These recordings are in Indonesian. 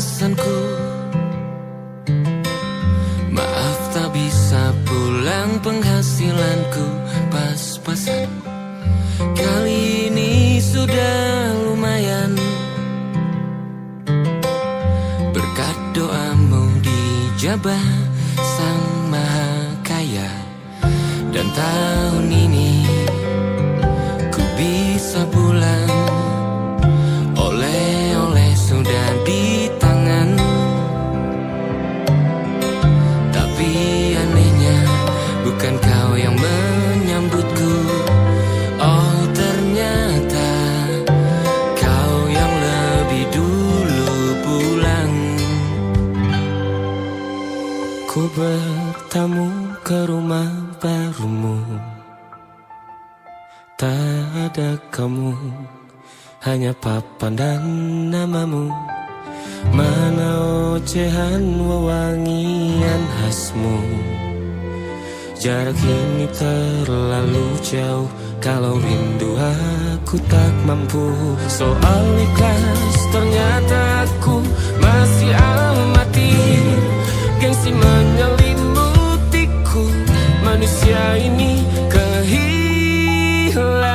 pesanku. Maaf tak bisa pulang, penghasilanku pas-pasan. Kali ini sudah lumayan, berkat doamu dijabah Sang Maha Kaya. Dan tahun ini ku bisa pulang, oleh-oleh sudah di tangan. Tapi anehnya bukan kau yang menyambutku. Oh ternyata kau yang lebih dulu pulang. Ku bertamu ke rumah barumu, tak ada kamu, hanya papan dan namamu. Mana ocehan wewangian khasmu. Jarak ini terlalu jauh, kalau rindu aku tak mampu. Soal ikhlas ternyata aku masih amati. Gengsi menyelimutiku, manusia ini kehilanganmu.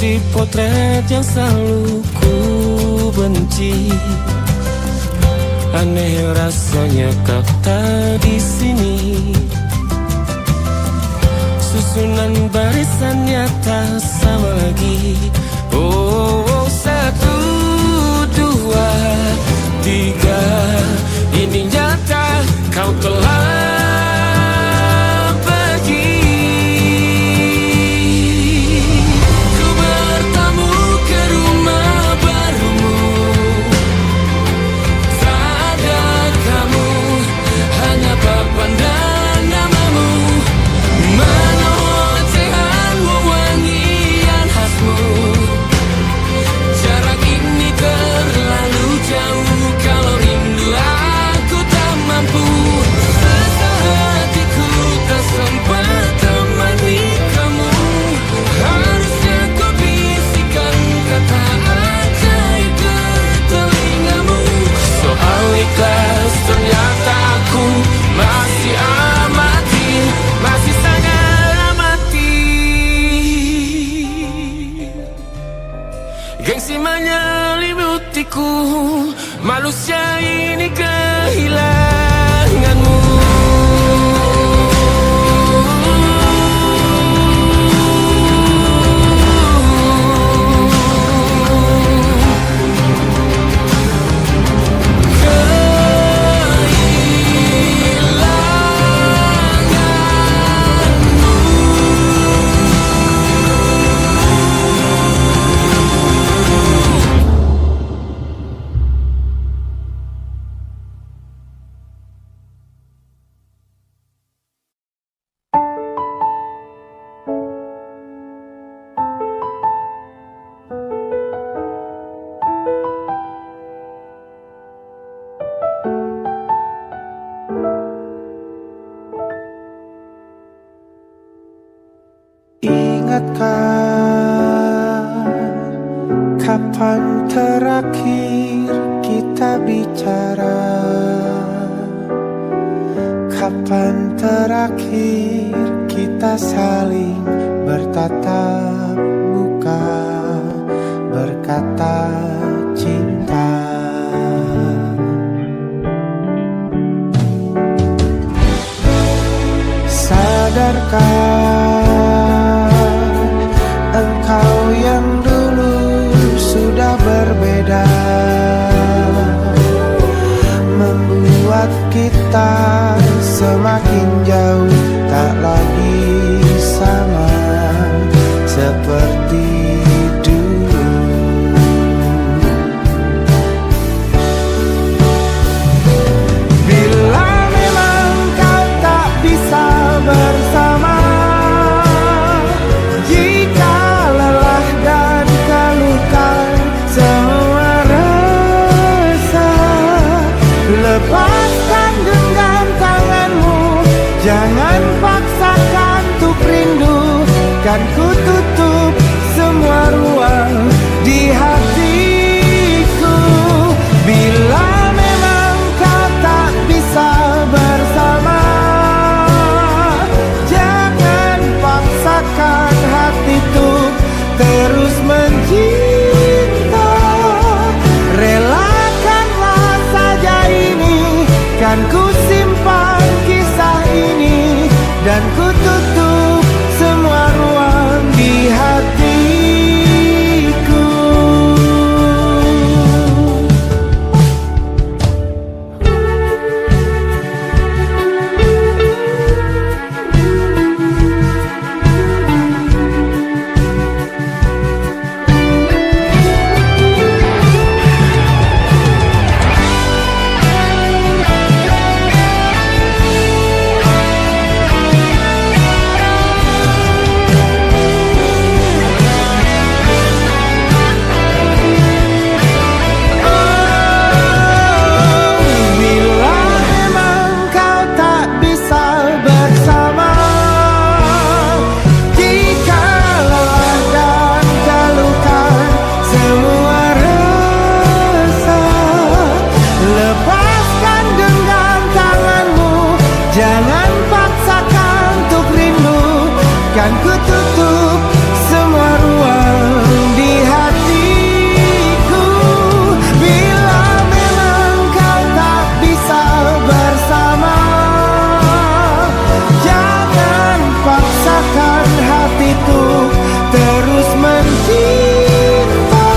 Si potret yang selalu ku benci, aneh rasanya kau tak di sini. Susunan barisannya tak sama lagi. Oh, 1, 2, 3, ini nyata kau telah ternyata aku masih amati, masih sangat amati. Gengsi menyelimutiku, manusia ini kehilanganmu. Kapan terakhir kita bicara? Kapan terakhir kita saling bertatap muka, berkata cinta? Sadarkah engkau yang dulu sudah berbeda, membuat kita semakin jauh, tak lagi sama seperti dulu. Bila memang kan ku tutup semua ruang di hatiku. Bila memang kau tak bisa bersama, jangan paksakan hatiku terus mencinta. Relakanlah saja ini, kan ku simpan kisah ini, dan ku tutup semua ruang di hatiku. Jangan paksakan untuk rindu, kan ku tutup semua ruang di hatiku. Bila memang kau tak bisa bersama, jangan paksakan hatiku terus mencinta.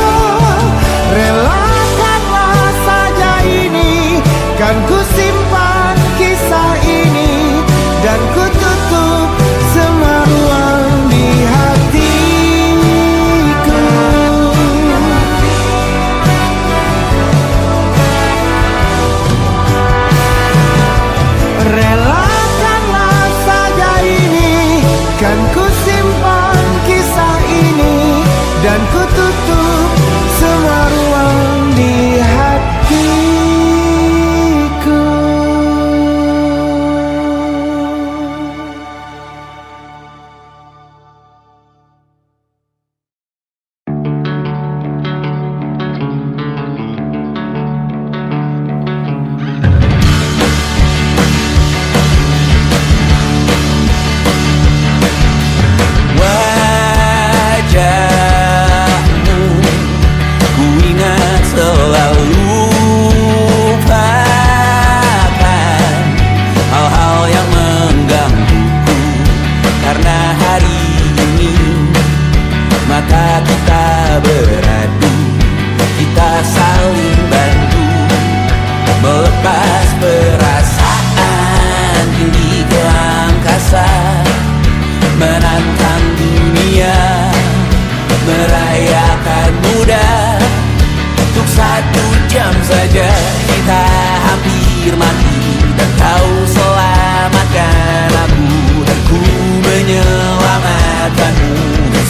Relakanlah saja ini, kan ku simpan kisah ini, dan ku tutup semua ruang di hatiku. Relakanlah saja ini, kan ku simpan kisah ini, dan ku tutup semua ruang di hatiku.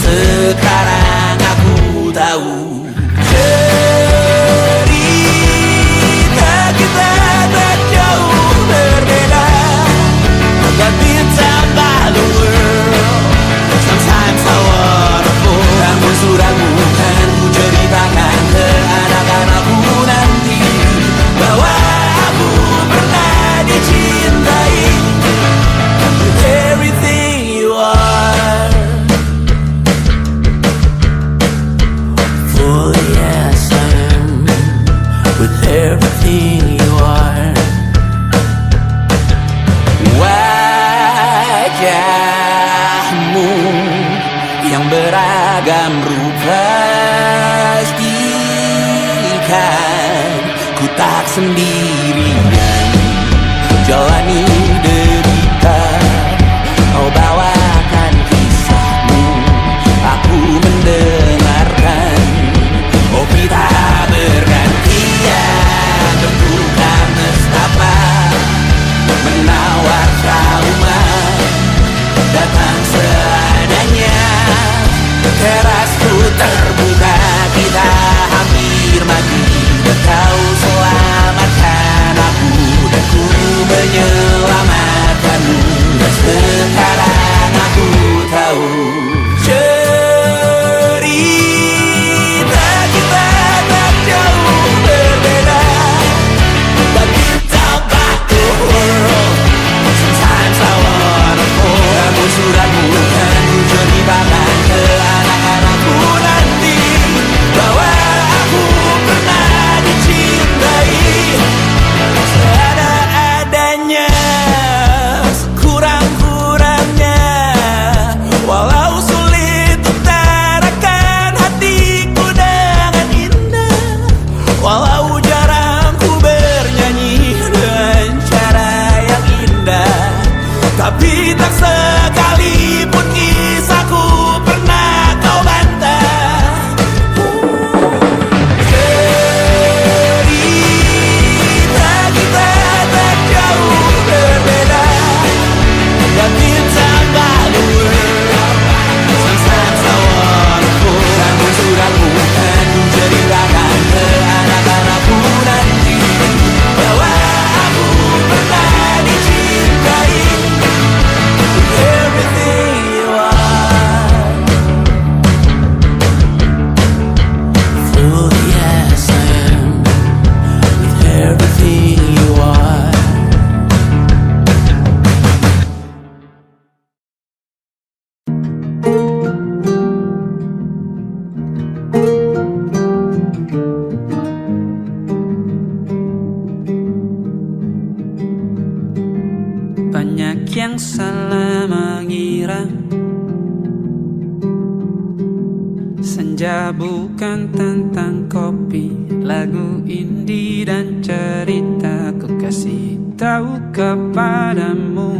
Sekarang aku tahu cerita kita tak jauh berbeda, but it's about the world. Sometimes I wanna fall. Namun suramu kan ku ceritakan ke anak-anakku nanti bahwa aku pernah dicintai with everything you are. Oh yes I am, with everything you are. Wajahmu yang beragam rupa pastikan ku tak sendirian jalani derita. Kau bawakan kisahmu, aku mendengarkan. Oh kita bergantian bertukar nestapa, menawar trauma, datang seadanya. Terasku terbuka, kita hampir mati, dan kau selamatkan aku, dan ku menyelamatkanmu. Dan sekarang aku tahu banyak yang salah mengira senja bukan tentang kopi, lagu indie dan cerita. Ku kasih tahu kepadamu,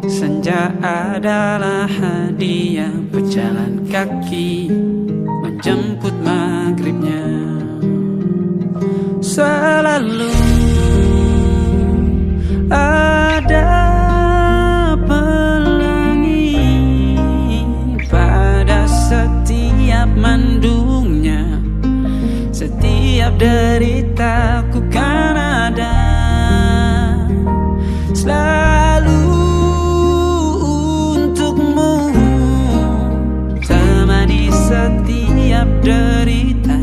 senja adalah hadiah pejalan kaki menjemput maghribnya. Selalu ada pelangi pada setiap mendungnya, setiap derita ku kan ada selalu untukmu, temani setiap derita,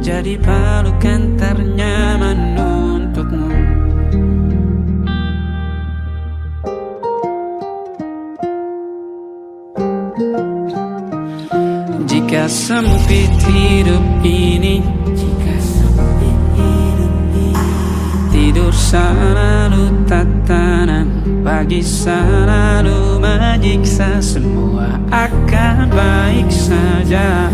jadi pelukan ternyaman untukmu. Jika sempit hidup ini, tidur selalu tatanan, pagi selalu menyiksa, semua akan baik saja.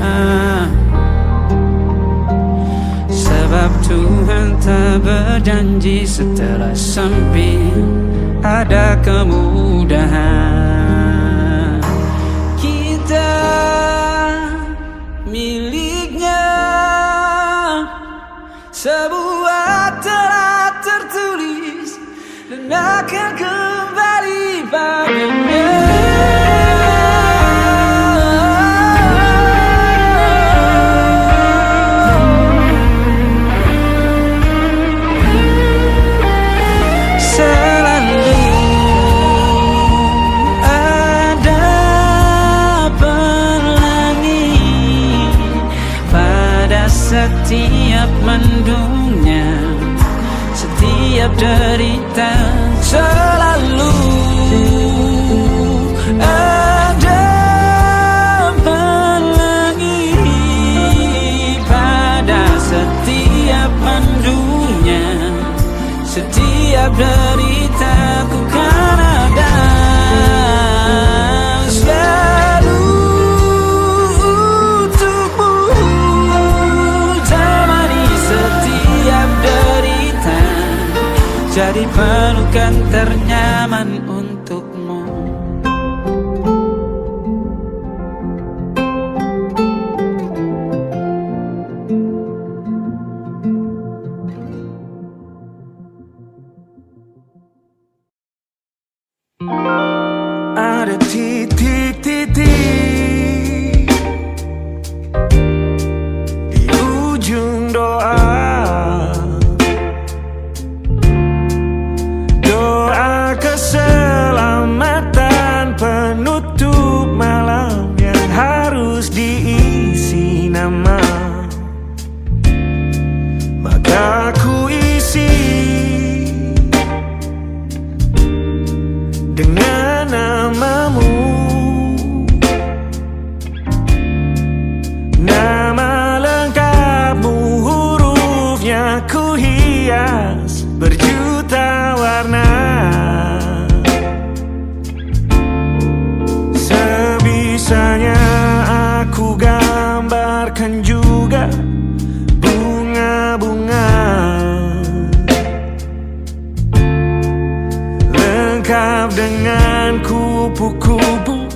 Sebab Tuhan tak berjanji setelah sempit ada kemudahan. Kita miliknya, sebuah telah tertulis dan akan kembali padanya. Setiap mendungnya, setiap derita, selalu ada pelangi pada setiap mendungnya, setiap derita ku kan ada selalu untukmu, jadi pelukan ternyaman untukmu. Ada titik-titik di ujung doa, keselamatan penutup malam yang harus diisi nama, maka ku isi dengan namamu. Nama lengkapmu, hurufnya ku hias berjuta warna. Sebisanya aku gambarkan juga bunga-bunga, lengkap dengan kupu-kupu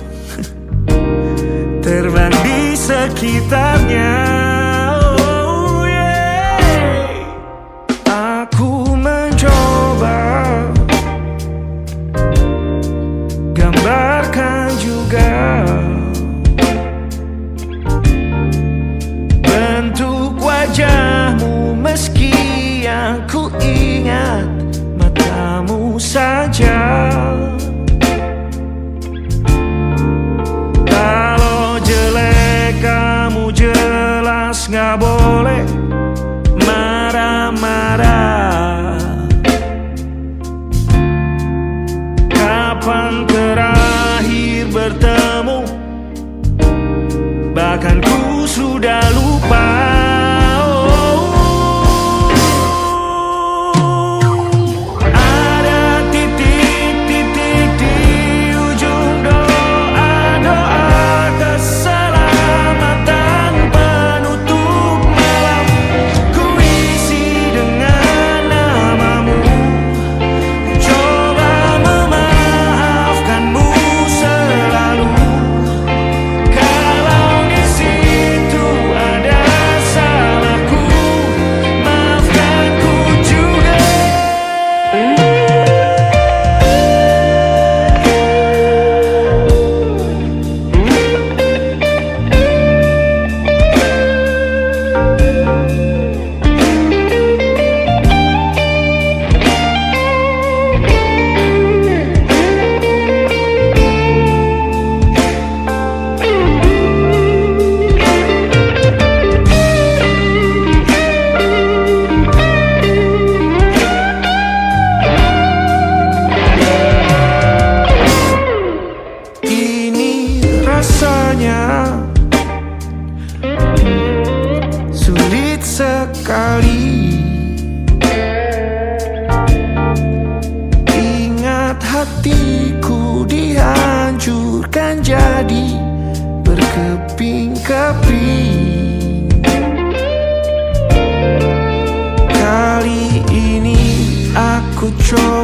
terbang di sekitarnya. Oh yeah. Aku mencoba gambarkan juga bentuk wajahmu, meski yang ku ingat matamu saja. Kalau jelek kamu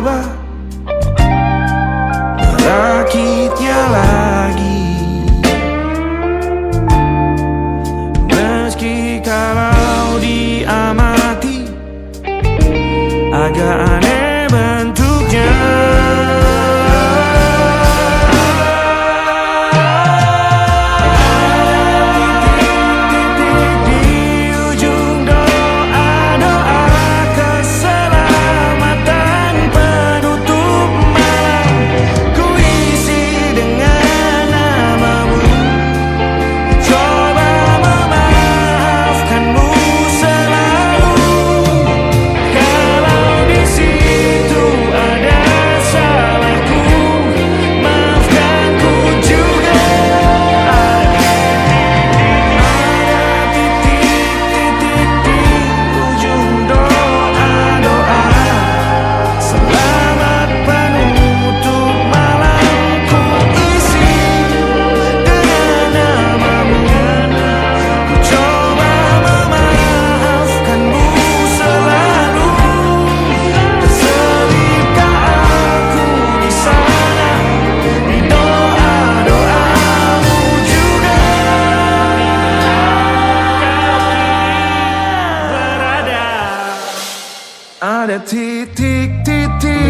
coba merakitnya lagi. Meski kalau diamati agak aneh bentuknya. Ada titik-titik.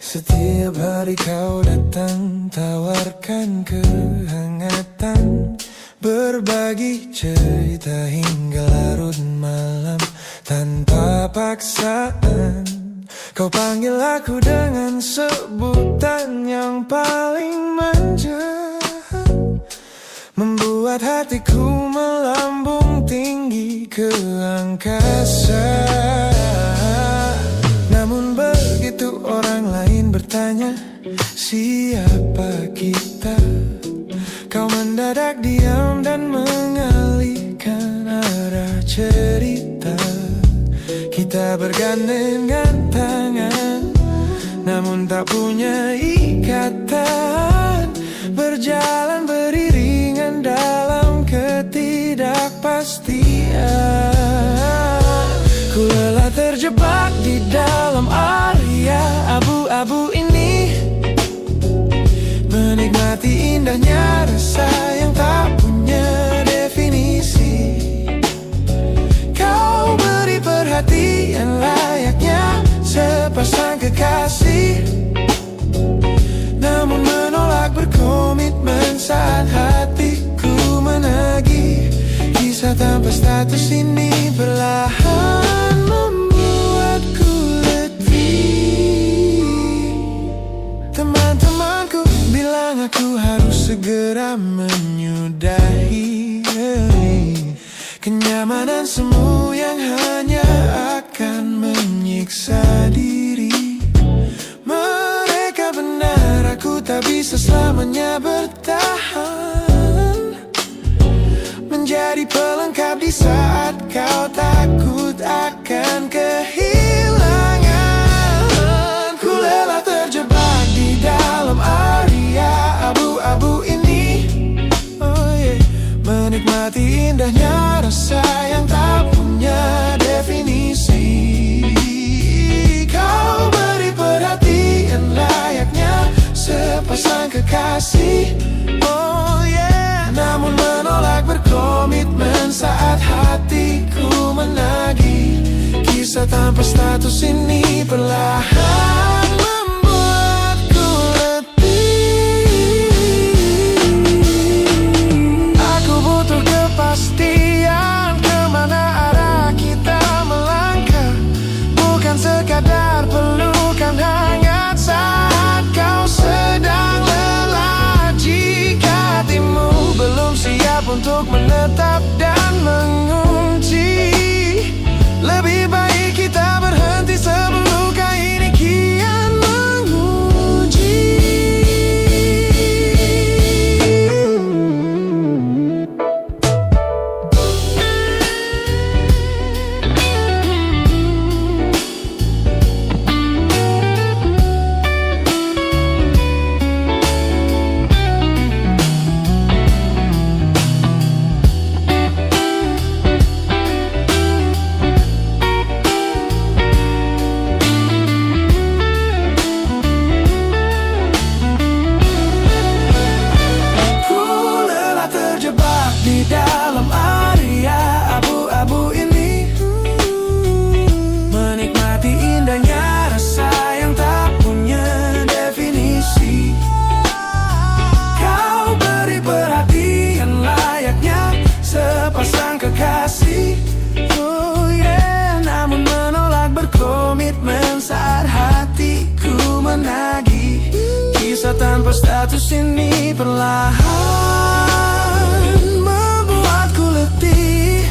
Setiap hari kau datang, tawarkan kehangatan, berbagi cerita hingga larut malam tanpa paksaan. Kau panggil aku dengan sebutan yang paling manja, membuat hatiku melambung tinggi ke angkasa. Namun begitu orang lain bertanya, siapa kita? Kau mendadak diam dan mengalihkan arah cerita. Kita bergandengan tangan, namun tak punya ikatan, berjalan beriringan dalam ketidakpastian. Ku lelah terjebak di dalam area abu-abu ini, menikmati indahnya rasa yang tak punya definisi. Kau beri perhatian layaknya sepasang kekasih, namun menolak berkomitmen saat hatiku menagih. Kisah tanpa status ini perlahan membuatku letih. Teman-temanku bilang aku harus segera menyudahi kenyamanan semu yang hanya akan menyiksa diri. Mereka benar, aku tak bisa selamanya bertahan, menjadi pelengkap di saat kau takut akan kehilangan. Ku lelah terjebak di dalam area abu-abu ini, menikmati indahnya rasa yang tak punya definisi. Kau beri perhatian layaknya sepasang kekasih, namun menolak berkomitmen saat hatiku menagih. Kisah tanpa status ini perlahan membuatku letih. Aku butuh kepastian kemana arah kita melangkah, bukan sekadar pelukan hangat saat kau sedang lelah. Jika hatimu belum siap untuk menetap dan mengunci, sang kekasih. Oh yeah, namun menolak berkomitmen saat hatiku menagih. Kisah tanpa status ini perlahan membuatku letih.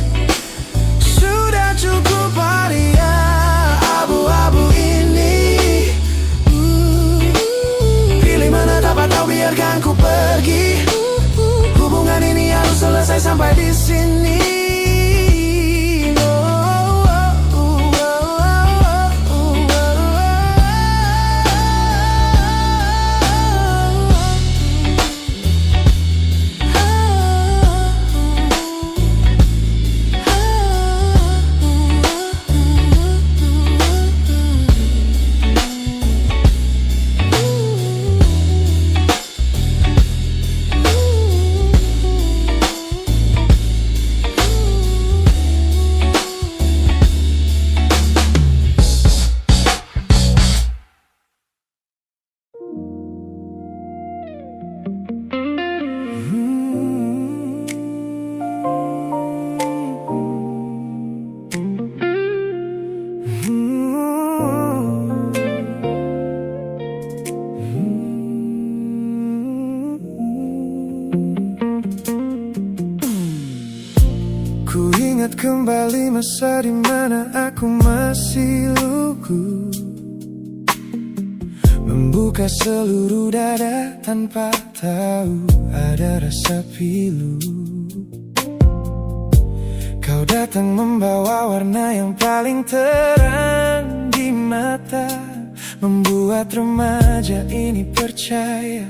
Sudah cukup waria abu-abu ini. Pilih mana dapat tahu, biarkan ku pergi. Hubungan ini harus selesai sampai di sini. Ku ingat kembali masa dimana aku masih lugu, membuka seluruh dada tanpa tahu ada rasa pilu. Kau datang membawa warna yang paling terang di mata, membuat remaja ini percaya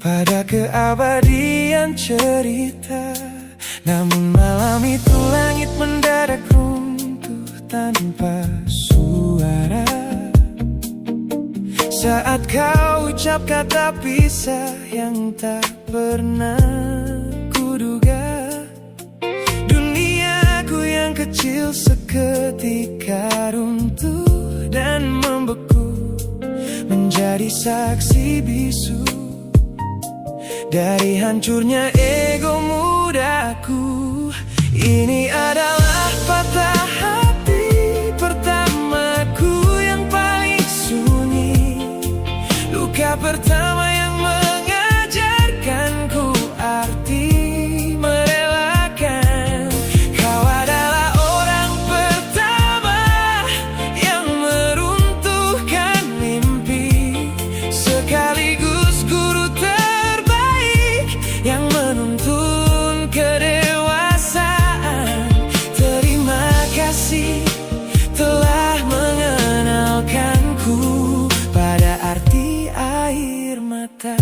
pada keabadian cerita. Namun malam itu langit mendadak runtuh tanpa suara saat kau ucap kata pisah yang tak pernah kuduga. Duniaku yang kecil seketika runtuh dan membeku, menjadi saksi bisu dari hancurnya ego mudaku. Ini adalah patah hati pertamaku yang paling sunyi, luka pertama yang mengajarkanku arti merelakan. Kau adalah orang pertama yang meruntuhkan mimpi, sekaligus guru terbaik yang menuntun kedewasaan. Terima kasih telah mengenalkanku pada arti air mata.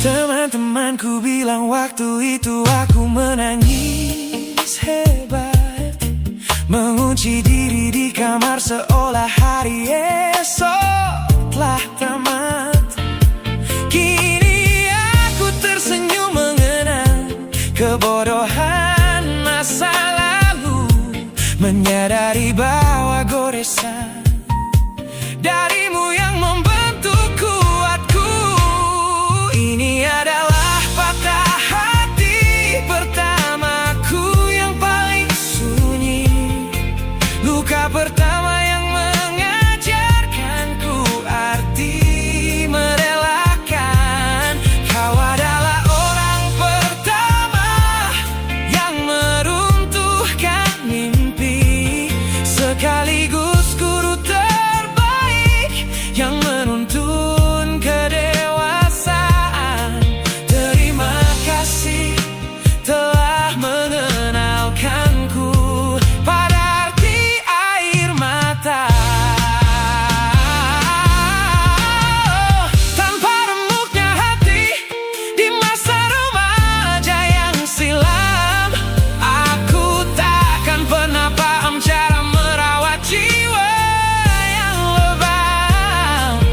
Teman-temanku bilang waktu itu aku menangis hebat, mengunci diri di kamar seolah hari esok telah tamat. Kini aku tersenyum mengenang kebodohan masa lalu, menyadari bahwa goresan darimu yang membentuk kuatku. Ini adalah patah hati pertamaku yang paling sunyi, luka pertama yang mengajarkanku arti merelakan. Kau adalah orang pertama yang meruntuhkan mimpi, sekaligus guru terbaik yang menuntun kedewasaan. Terima kasih telah mengenalkanku pada arti air mata. Tanpa remuknya hati di masa remaja yang silam, aku takkan pernah paham cara merawat jiwa yang lebam.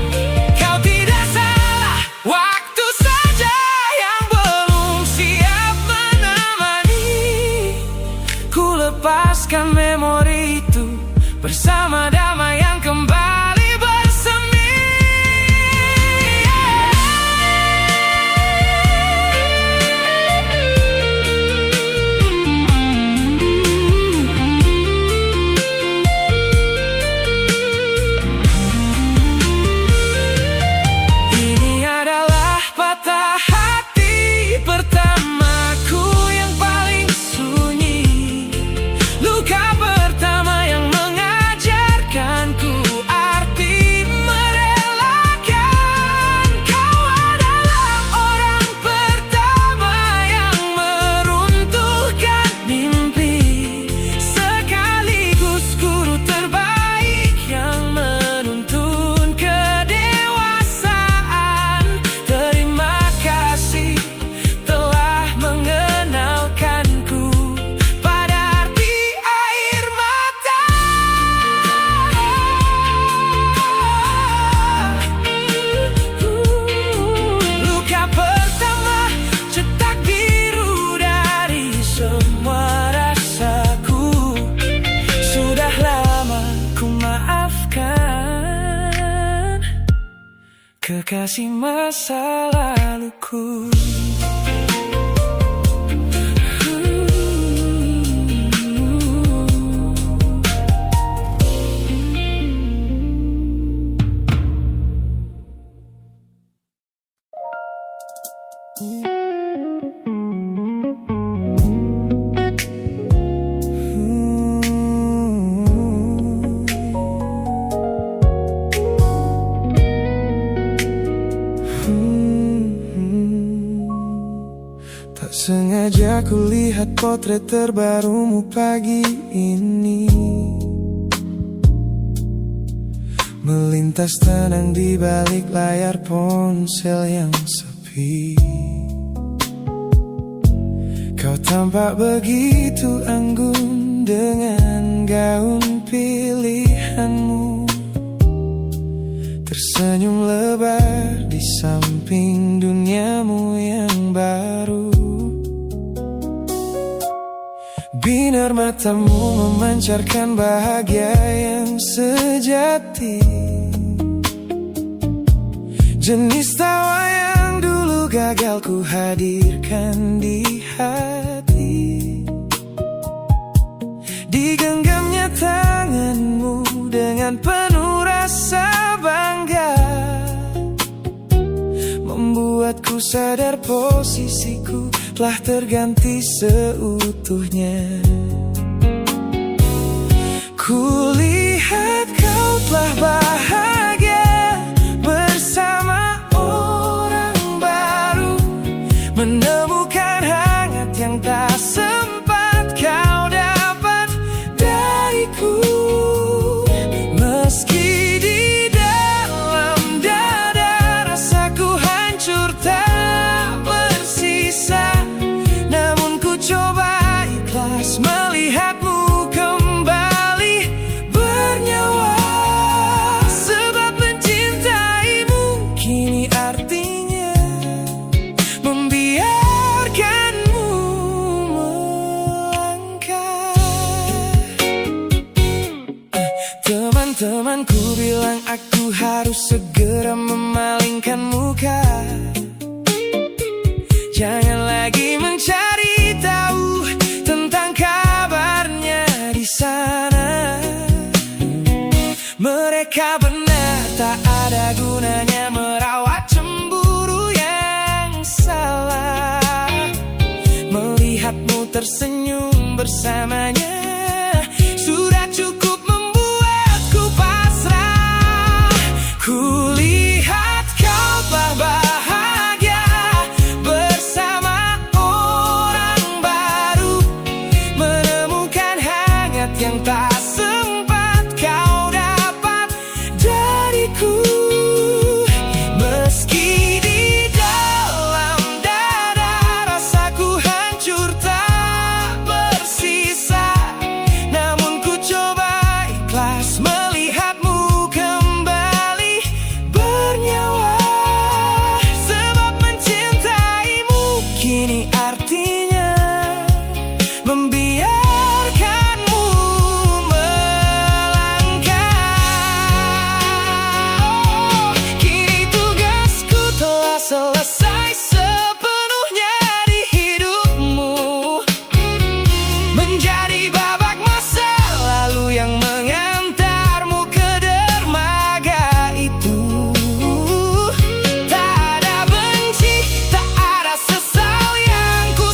Kau tidak salah, waktu saja yang belum siap menemani. Ku lepaskan memori itu bersama damai yang kembali bersemi. kekasih masa laluku. Tak sengaja kulihat potret terbarumu pagi ini, melintas tenang di balik layar ponsel yang sepi. Kau tampak begitu anggun dengan gaun pilihanmu, tersenyum lebar di samping duniamu yang baru. Binar matamu memancarkan bahagia yang sejati, jenis tawa yang dulu gagal ku hadirkan di hati. Digenggamnya tanganmu dengan penuh rasa bangga, membuatku sadar posisiku telah terganti seutuhnya. Kulihat kau telah bahagia bersama orang baru, menemukan hangat yang tak sempat kau dapat dariku. Meski di dalam dada rasaku hancur tak bersisa, namun ku coba ikhlas melihatmu kembali bernyawa. Sebab mencintaimu kini artinya membiarkanmu melangkah. Teman-temanku bilang aku harus segera memalingkan muka, jangan lagi mencari tahu tentang kabarnya di sana. Mereka benar, tak ada gunanya merawat cemburu yang salah. Melihatmu tersenyum bersamanya sudah cukup membuatku pasrah. Kulihat kau telah bahagia bersama orang baru, menemukan hangat yang tak sempat kau dapat dariku. Meski di dalam dada rasaku hancur tak bersisa, namun ku coba ikhlas melihatmu kembali bernyawa. Sebab mencintaimu kini artinya membiarkanmu melangkah. Kini tugasku telah selesai sepenuhnya di hidupmu, menjadi babak masa lalu yang mengantarmu ke dermaga itu. Tak ada benci, tak ada sesal yang ku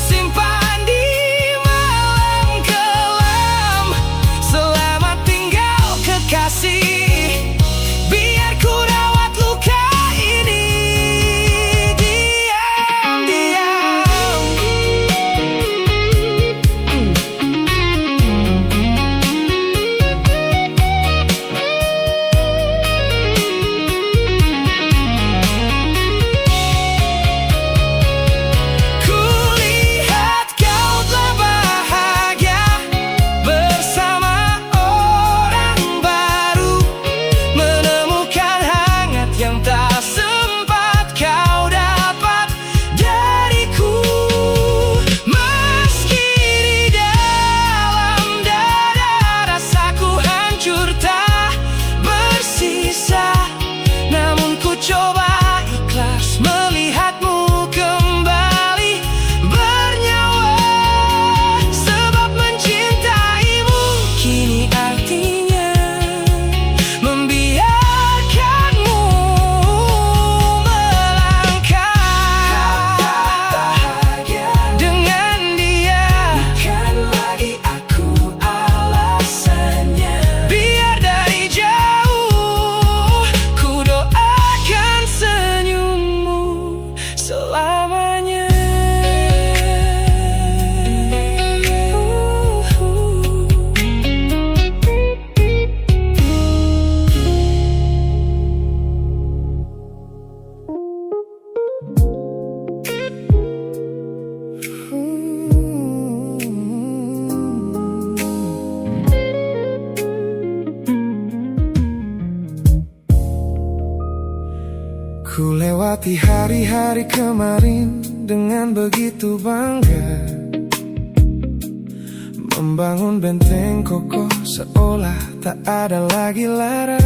Melewati hari-hari kemarin dengan begitu bangga, membangun benteng kokoh seolah tak ada lagi lara.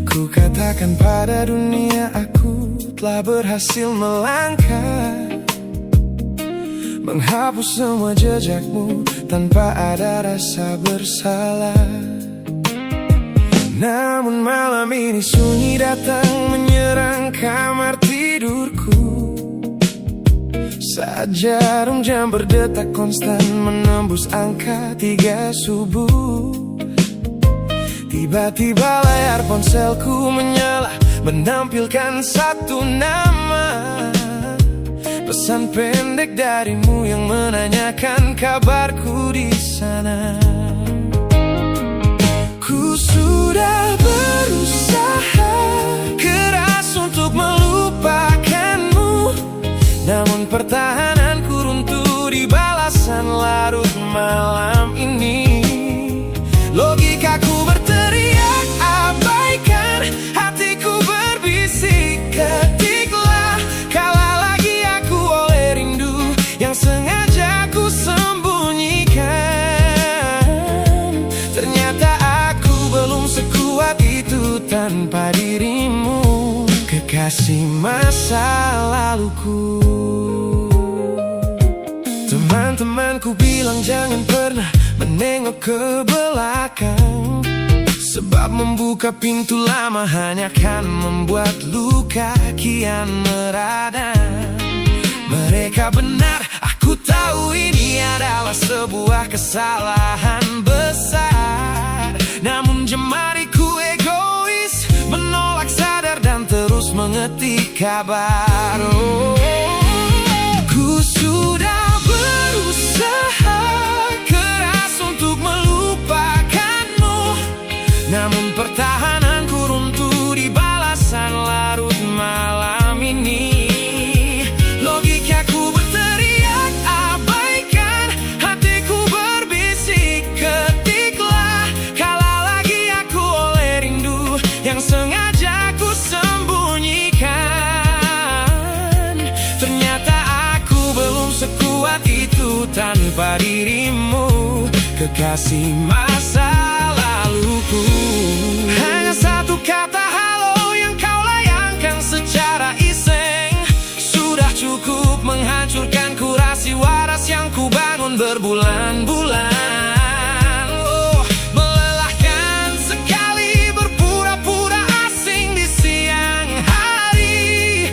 Ku katakan pada dunia aku telah berhasil melangkah, menghapus semua jejakmu tanpa ada rasa bersalah. Namun malam ini sunyi datang menyerang kamar tidurku, saat jarum jam berdetak konstan menembus angka 3 subuh. Tiba-tiba layar ponselku menyala, menampilkan satu nama, pesan pendek darimu yang menanyakan kabarku di sana. Ku sudah berusaha keras untuk melupakanmu, namun pertahananku runtuh di balasan larut malam ini. Logikaku berteriak abaikan, hatiku berbisik ketiklah, kalah lagi aku oleh rindu yang sengaja ku sembunyikan. Ternyata aku belum sekuat itu tanpa dirimu, kekasih masa laluku. Teman-temanku bilang jangan pernah menengok ke belakang, sebab membuka pintu lama hanya akan membuat luka kian meradang. Mereka benar, aku tahu ini adalah sebuah kesalahan besar, namun jemariku egois menolak sadar dan terus mengetik kabar. Ku sudah berusaha keras untuk melupakanmu, namun pertahananku runtuh di balasan larut malam ini. Logikaku berteriak abaikan, hatiku berbisik ketiklah, kalah lagi aku oleh rindu yang sengaja ku sembunyikan. Ternyata aku belum sekuat itu tanpa dirimu, kekasih masa laluku. Hanya satu kata halo yang kau layangkan secara iseng sudah cukup menghancurkan kurasi waras yang ku bangun berbulan-bulan. Melelahkan sekali berpura-pura asing di siang hari.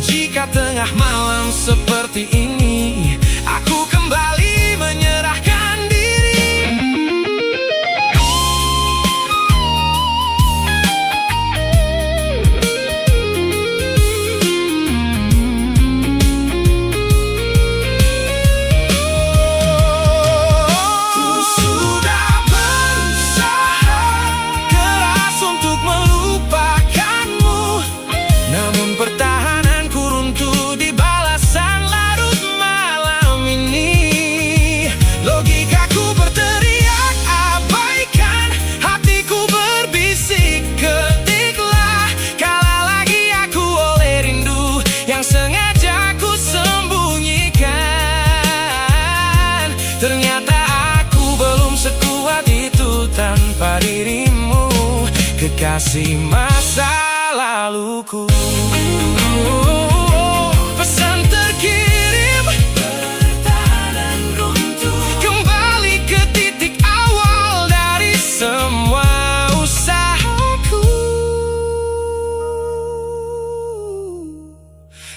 Jika tengah malam seperti ini aku kembali menyerahkan diri. Ku sudah berusaha keras untuk melupakanmu, namun pertahananku runtuh di balasan larut malam ini. Logikaku berteriak abaikan, hatiku berbisik ketiklah, kalah lagi aku oleh rindu yang sengaja ku sembunyikan. Ternyata aku belum sekuat itu tanpa dirimu, kekasih masa laluku. Pesan terkirim, pertahanan runtuh, kembali ke titik awal dari semua usahaku.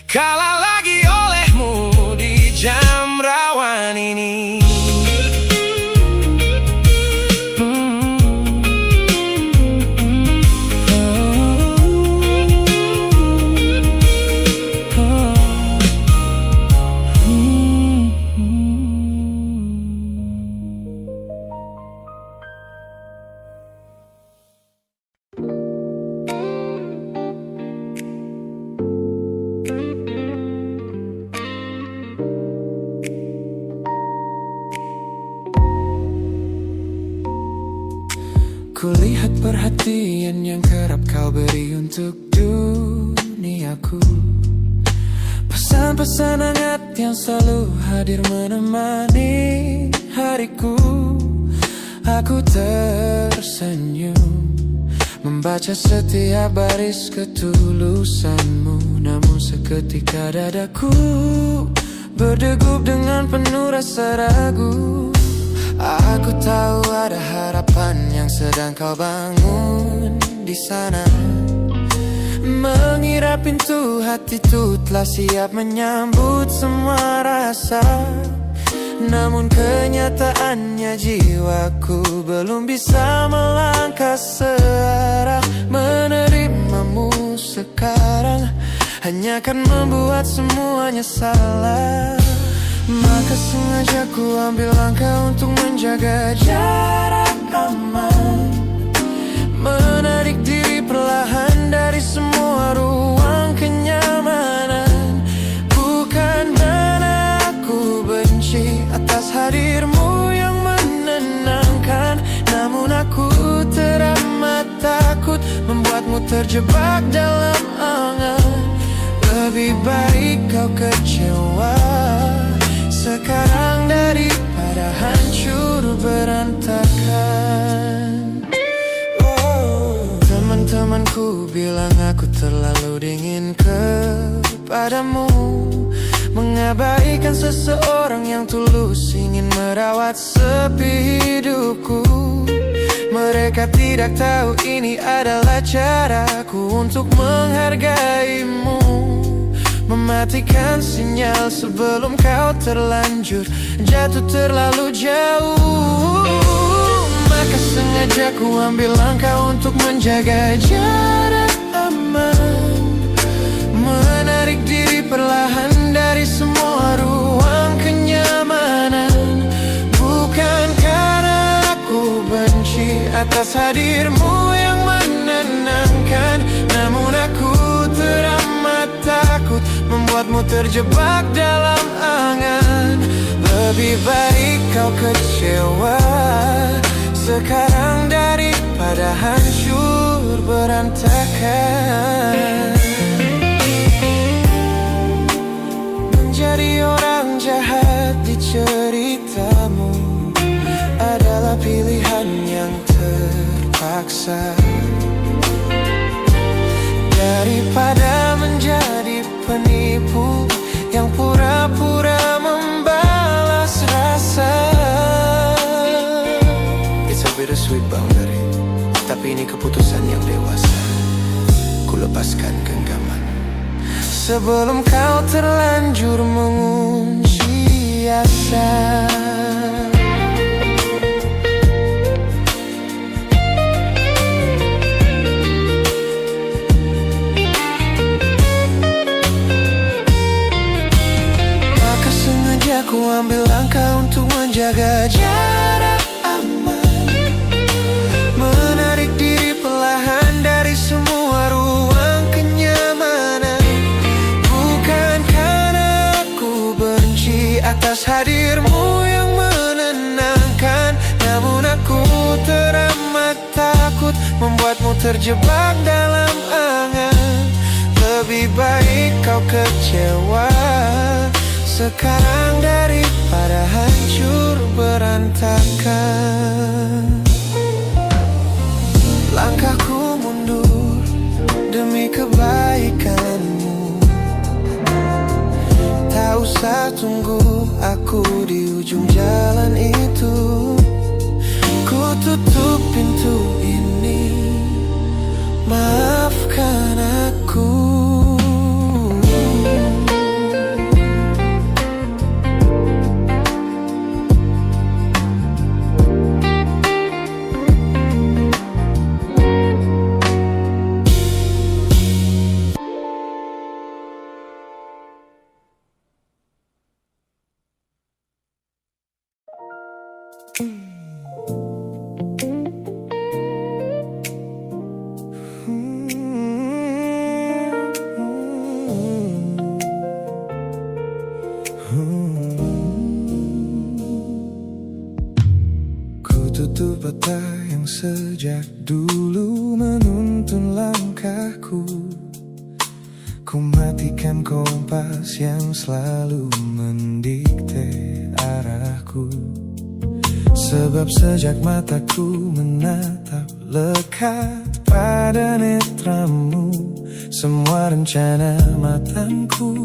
Kalah lagi olehmu di jam rawan ini. Kulihat perhatian yang kerap kau beri untuk duniaku. Pesan-pesan hangat yang selalu hadir menemani hariku. Aku tersenyum membaca setiap baris ketulusanmu. Namun seketika dadaku berdegup dengan penuh rasa ragu. Aku tahu ada harapan yang sedang kau bangun di sana. Mengira pintu hati itu telah siap menyambut semua rasa. Namun kenyataannya jiwaku belum bisa melangkah searah. Menerimamu sekarang hanya akan membuat semuanya salah. Maka sengaja ku ambil langkah untuk menjaga jarak aman. Menarik diri perlahan dari semua ruang kenyamanan. Bukan karena aku benci atas hadirmu yang menenangkan, namun aku teramat takut membuatmu terjebak dalam angan. Lebih baik kau kecewa sekarang daripada hancur berantakan. Teman-temanku bilang aku terlalu dingin kepadamu, mengabaikan seseorang yang tulus ingin merawat sepi hidupku. Mereka tidak tahu ini adalah caraku untuk menghargaimu. Mematikan sinyal sebelum kau terlanjur jatuh terlalu jauh. Maka sengaja ku ambil langkah untuk menjaga jarak aman. Menarik diri perlahan dari semua ruang kenyamanan. Bukan karena aku benci atas hadirmu yang menenangkan, namun aku teramat takut membuatmu terjebak dalam angan. Lebih baik kau kecewa sekarang daripada hancur berantakan. Menjadi orang jahat di ceritamu adalah pilihan yang terpaksa, daripada menjadi penipu yang pura-pura membalas rasa. It's a bittersweet boundary, tapi ini keputusan yang dewasa. Ku lepaskan genggaman sebelum kau terlanjur mengunci asa. Aku ambil langkah untuk menjaga jarak aman. Menarik diri perlahan dari semua ruang kenyamanan. Bukan karena aku benci atas hadirmu yang menenangkan, namun aku teramat takut membuatmu terjebak dalam angan. Lebih baik kau kecewa sekarang daripada hancur berantakan. Langkahku mundur demi kebaikanmu. Tak usah tunggu aku di ujung jalan itu. Ku tutup pintu ini, maafkan aku. Tutup mata yang sejak dulu menuntun langkahku. Ku matikan kompas yang selalu mendikte arahku. Sebab sejak mataku menatap lekat pada netramu, semua rencana matangku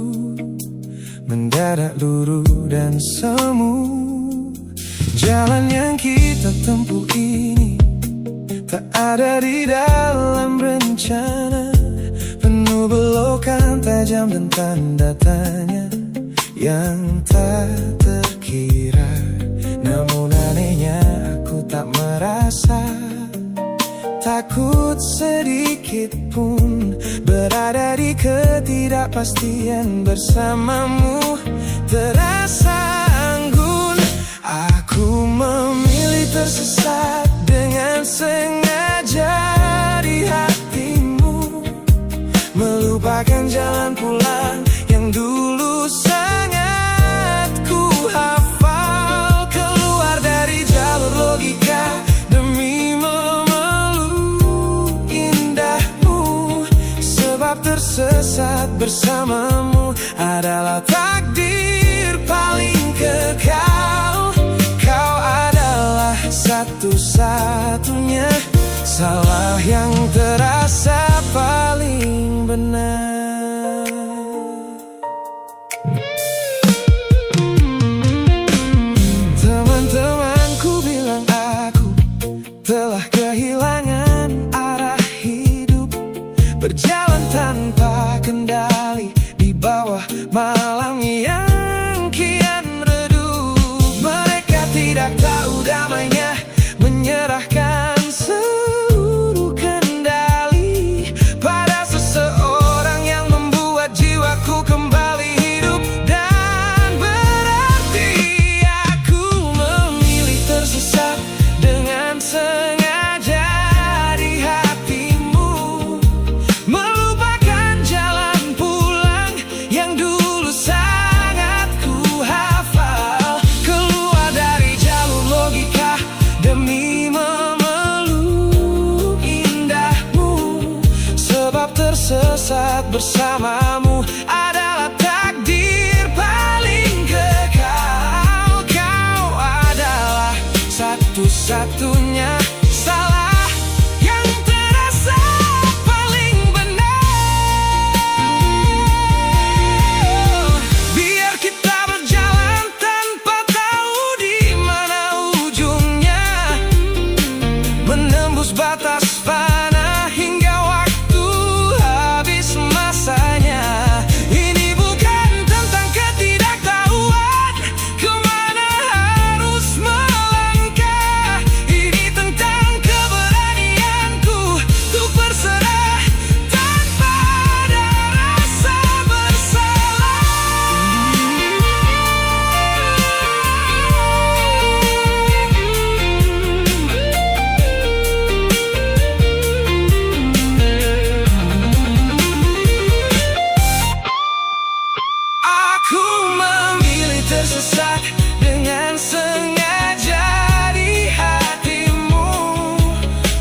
mendadak luruh dan semu. Jalan yang kita tempuh ini tak ada di dalam rencana, penuh belokan tajam dan tanda tanya yang tak terkira. Namun anehnya aku tak merasa takut sedikit pun berada di ketidakpastian bersamamu. Terasa anggun, aku memilih tersesat dengan sengaja di hatimu, melupakan jalan pulang yang dulu sangat ku hafal. Keluar dari jalur logika demi memeluk indahmu, sebab tersesat bersamamu adalah takdir paling kekal. Kau adalah satu-satunya salah yang terasa paling benar. Teman-temanku bilang aku telah kehilangan arah hidup, berjalan tanpa kendali di bawah malam yang kian redup. Mereka tidak tahu damainya menyerahkan seluruh kendali pada seseorang yang membuat jiwaku kembali hidup dan berarti. Aku memilih tersesat dengan sengaja di hatimu, melupakan jalan pulang yang dulu sangat ku hafal. Keluar dari jalur logika demi memeluk indahmu, sebab tersesat bersamamu adalah takdir paling kekal. Kau adalah satu-satunya salah yang terasa paling benar. Biar kita berjalan tanpa tahu di mana ujungnya, menembus batas fana hingga waktu habis masanya. Ini bukan tentang ketidaktahuan kemana harus melangkah, ini tentang keberanianku untuk berserah tanpa ada rasa bersalah. Aku memilih tersesat dengan sengaja di hatimu,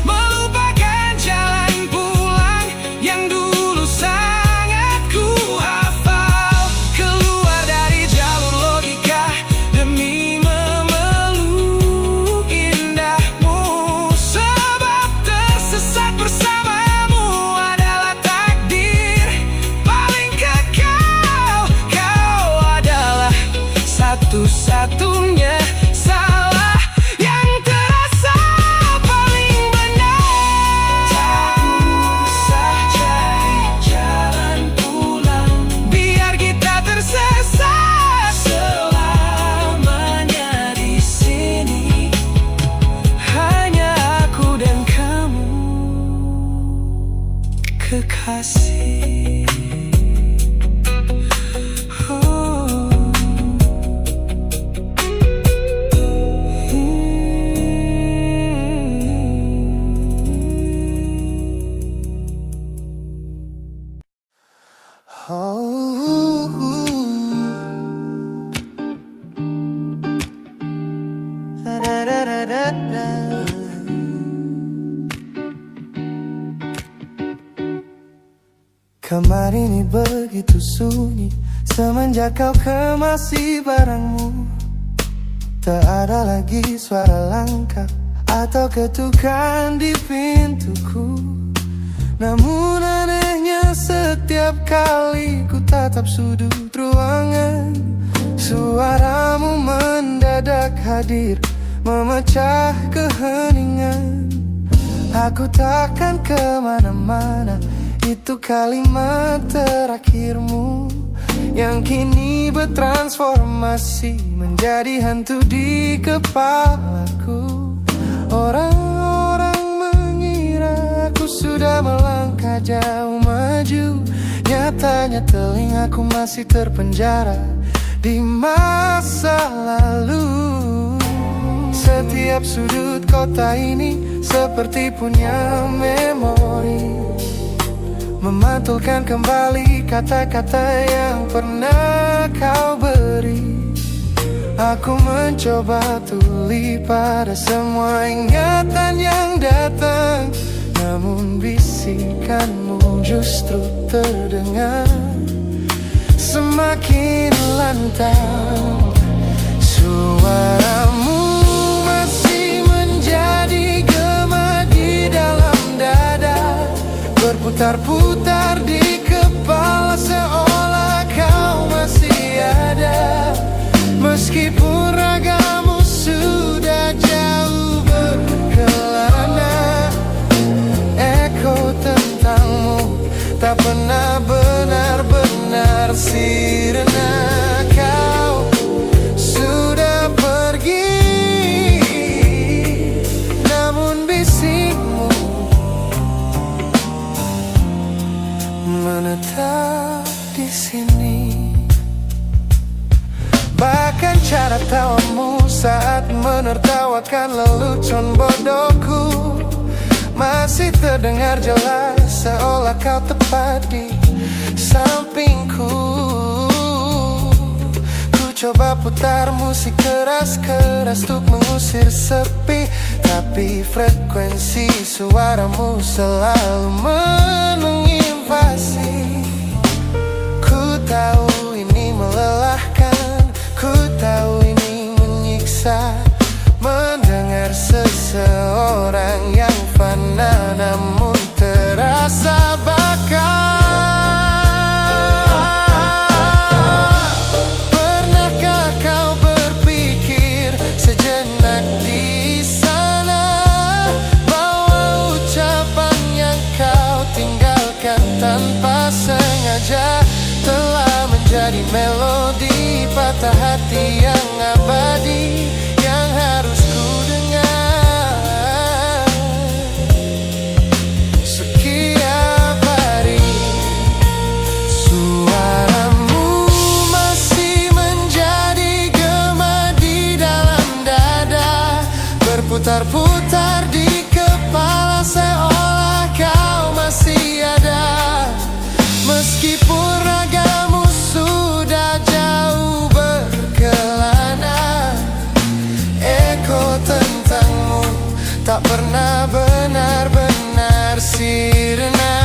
melupakan jalan pulang yang dulu sangat ku hafal. Keluar dari jalur logika demi memeluk indahmu, sebab tersesat bersamamu adalah takdir paling kekal. Kau adalah satu-satunya salah yang terasa paling benar. Tak usah cari jalan pulang, biar kita tersesat selamanya di sini. Hanya aku dan kamu, kekasih. Oh. Kamar ini begitu sunyi semenjak kau kemasi barangmu. Tak ada lagi suara langkah atau ketukan di pintuku. Namun anehnya setiap kali ku tatap sudut ruangan, suaramu mendadak hadir memecah keheningan. Aku takkan kemana-mana, itu kalimat terakhirmu yang kini bertransformasi menjadi hantu di kepalaku. Orang-orang mengira aku sudah melangkah jauh maju, nyatanya telingaku masih terpenjara di masa lalu. Setiap sudut kota ini seperti punya memori, memantulkan kembali kata-kata yang pernah kau beri. Aku mencoba tuli pada semua ingatan yang datang, namun bisikanmu justru terdengar semakin lantang. Suaramu masih menjadi gema di dalam dada, berputar-putar di kepala seolah kau masih ada. Meskipun ragamu sudah jauh berkelana, eko tentangmu tak pernah benar-benar sirna. Kau sudah pergi, namun bisikmu menetap di sini. Bahkan cara tawamu saat menertawakan lelucon bodohku masih terdengar jelas, seolah kau tepat di sampingku. Ku coba putar musik keras-keras untuk mengusir sepi, tapi frekuensi suaramu selalu menginvasi. Ku tahu ini melelahkan, ku tahu ini menyiksa, mendengar seseorang yang fana namun terasa bakal. Pernahkah kau berpikir sejenak di sana bahwa ucapan yang kau tinggalkan tanpa sengaja telah menjadi melodi patah hati yang abadi yang harus ku dengar setiap hari. Suaramu masih menjadi gema di dalam dada, berputar-putar di kepala seolah kau masih ada. Meskipun ragamu sudah jauh berkelana, eko tentangmu tak pernah benar-benar sirna.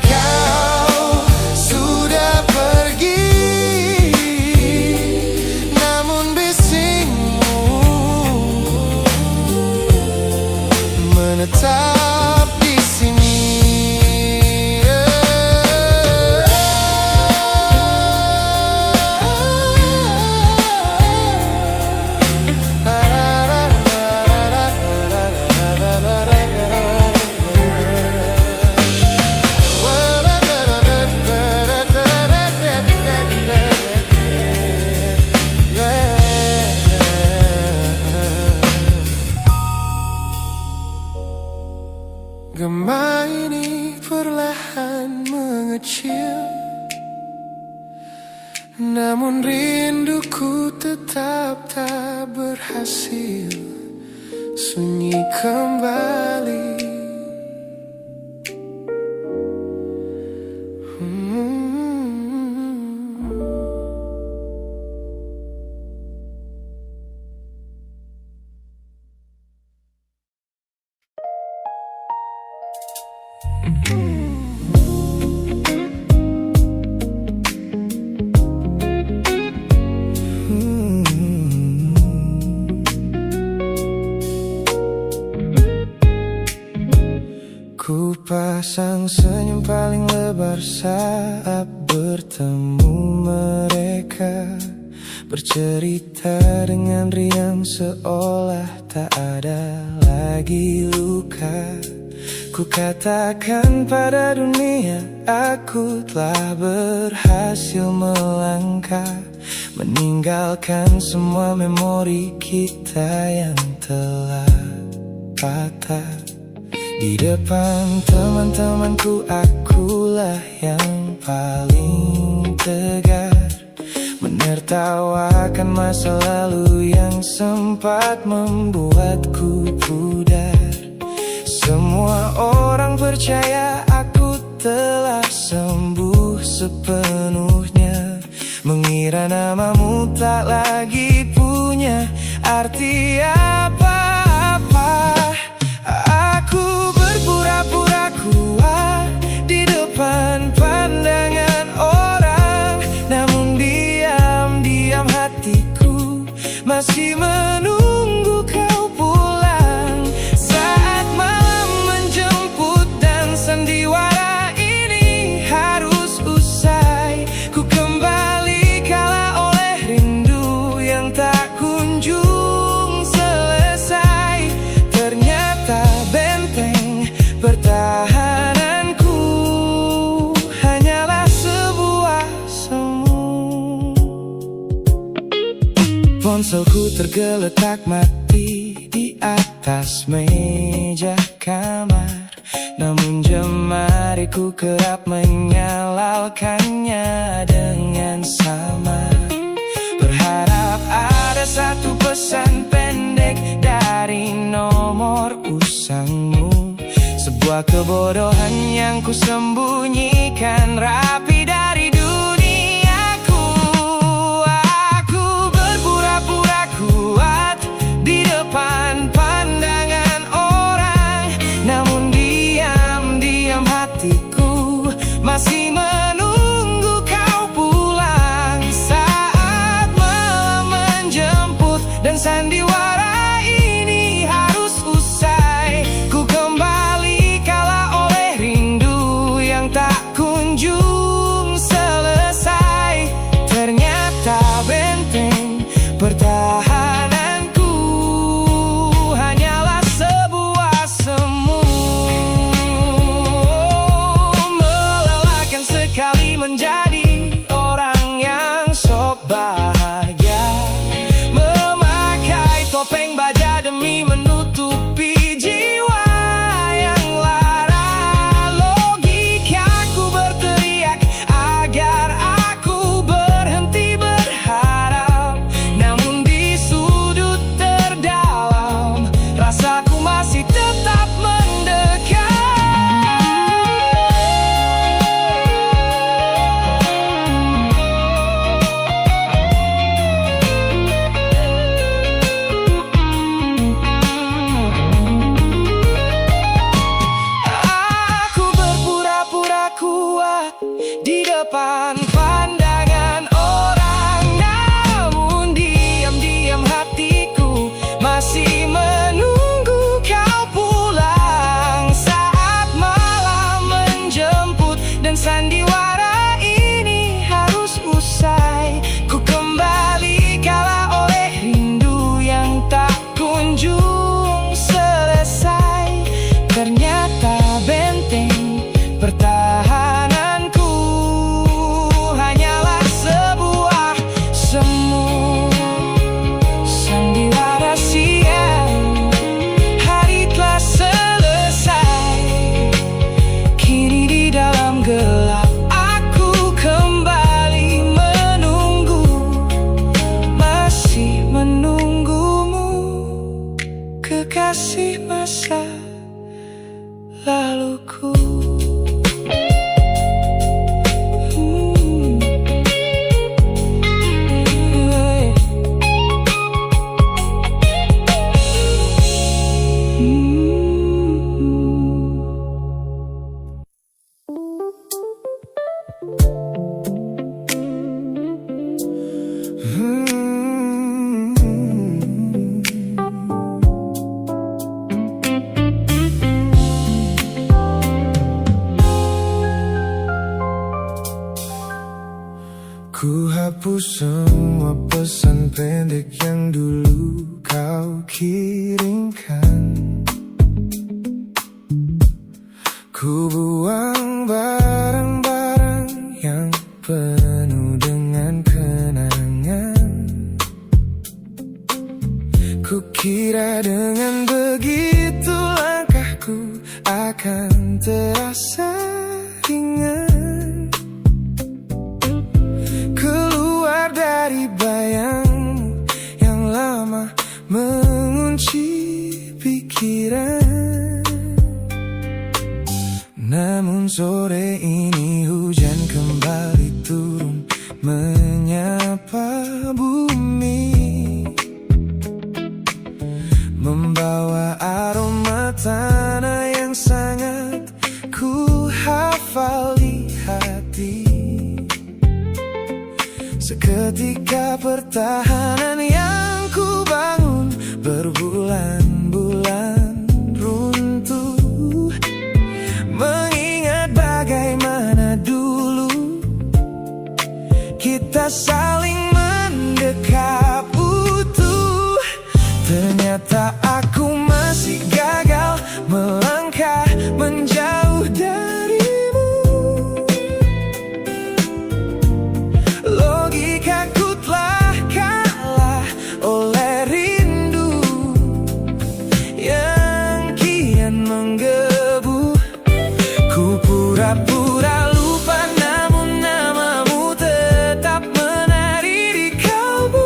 Kau sudah pergi, namun bisikmu menetap di sini. Gema ini perlahan mengecil, namun rinduku tetap tak berhasil sunyi kembali. Sepasang senyum paling lebar saat bertemu mereka, bercerita dengan riang seolah tak ada lagi luka. Ku katakan pada dunia aku telah berhasil melangkah, meninggalkan semua memori kita yang telah patah. Di depan teman-temanku akulah yang paling tegar, menertawakan masa lalu yang sempat membuatku pudar. Semua orang percaya aku telah sembuh sepenuhnya, mengira namamu tak lagi punya arti apa-apa. Aku berpura-pura kuat di depan pandangan orang, namun diam-diam hatiku masih menunggu kau pulang. Saat malam menjemput dan sandiwara ini harus usai, ku kembali kalah oleh rindu yang tak kunjung selesai. Ternyata benteng pertahananku hanyalah sebuah semu. Ponselku tergeletak mati di atas meja kamar, namun jemariku kerap menyalakannya dengan sama. Berharap ada satu pesan pendek dari nomor usangmu, sebuah kebodohan yang kusembunyikan rapi dari duniaku. Aku berpura-pura kuat di depan pandangan orang, namun diam-diam hatiku masih menunggu kau pulang. Saat malam menjemput dan sandiwara ini harus usai, ku kembali kalah oleh rindu yang tak kunjung selesai. Ternyata benteng pertahananku hanyalah sebuah semu. Melelahkan sekali menjadi orang yang sok bahagia, memakai topeng baja demi menutupi jiwa yang lara. Logikaku berteriak agar aku berhenti berharap, namun di sudut terdalam rasaku masih tetap mendekat. Aku berpura-pura kuat di depan pandangan orang, namun diam-diam hatiku masih menunggu kau pulang. Saat malam menjemput dan sandiwara ini harus usai, ku kembali kalah oleh rindu yang tak kunjung selesai. Ternyata benteng pertahananku hanyalah sebuah semu. Sandiwara siang, hari telah selesai. Kini di dalam gelap aku kembali menunggu, masih menunggumu, kekasih masa laluku. pendek yang dulu kau kirimkan. Ku buang barang-barang yang penuh dengan kenangan. Ku kira dengan begitu langkahku akan terasa ringan, keluar dari bayangmu yang lama mengunci pikiran. Namun sore ini hujan kembali turun menyapa bumi, membawa aroma tanah yang sangat ku hafal di hati. Seketika pertahanan yang ku bangun berbulan-bulan runtuh, mengingat bagaimana dulu kita saling mendekap utuh. Ternyata aku masih gagal melangkah menjauh darimu. Logikaku telah kalah oleh rindu yang kian menggebu. Ku pura-pura lupa, namun namamu tetap menari di kalbu.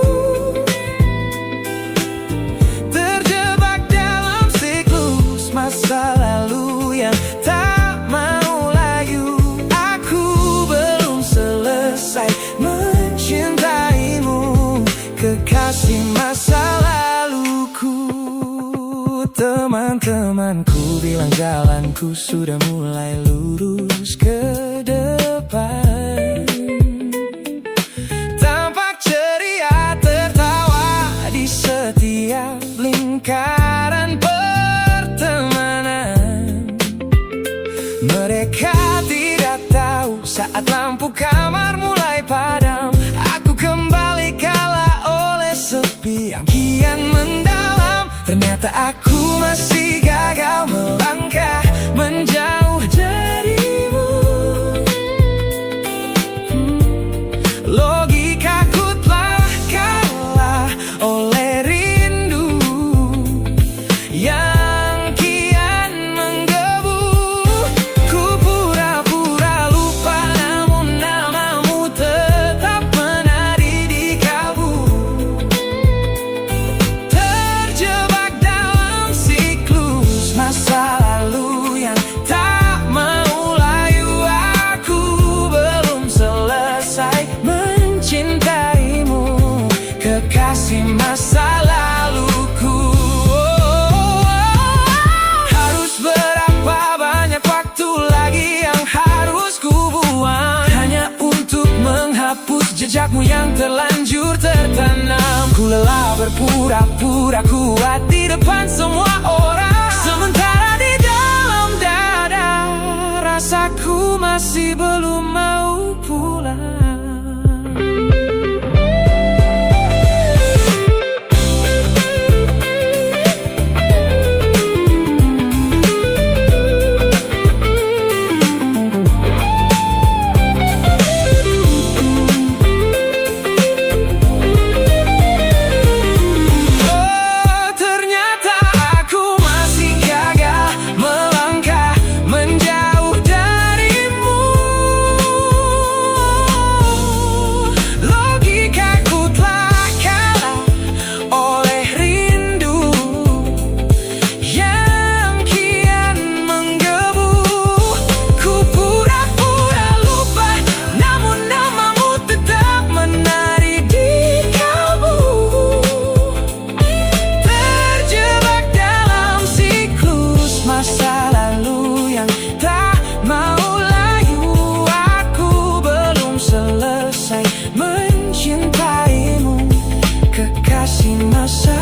Terjebak dalam siklus masa lalu yang tak mau layu. Aku belum selesai mencintaimu, kekasih masa laluku. Teman-temanku bilang jalanku sudah mulai lurus ke depan. Tampak ceria tertawa di setiap lingkaran pertemanan. Mereka tidak tahu saat lampu kamar mulai padam, aku kembali kalah oleh sepi yang kian mendalam. Ternyata aku masih gagal melangkah menjauh darimu. Logikaku telah kalah oleh rindu yang kian menggebu. Ku pura-pura lupa, namun namamu tetap menari di kalbu. Terjebak dalam siklus masa lalu yang tak mau layu. Aku belum selesai mencintaimu, kekasih masa laluku. Harus berapa banyak waktu lagi yang harus ku buang hanya untuk menghapus jejakmu yang terlanjur tertanam. Ku lelah berpura-pura kuat di depan semua orang, sementara di dalam dada rasaku masih belum mau pulang. Mencintaimu, kekasih masa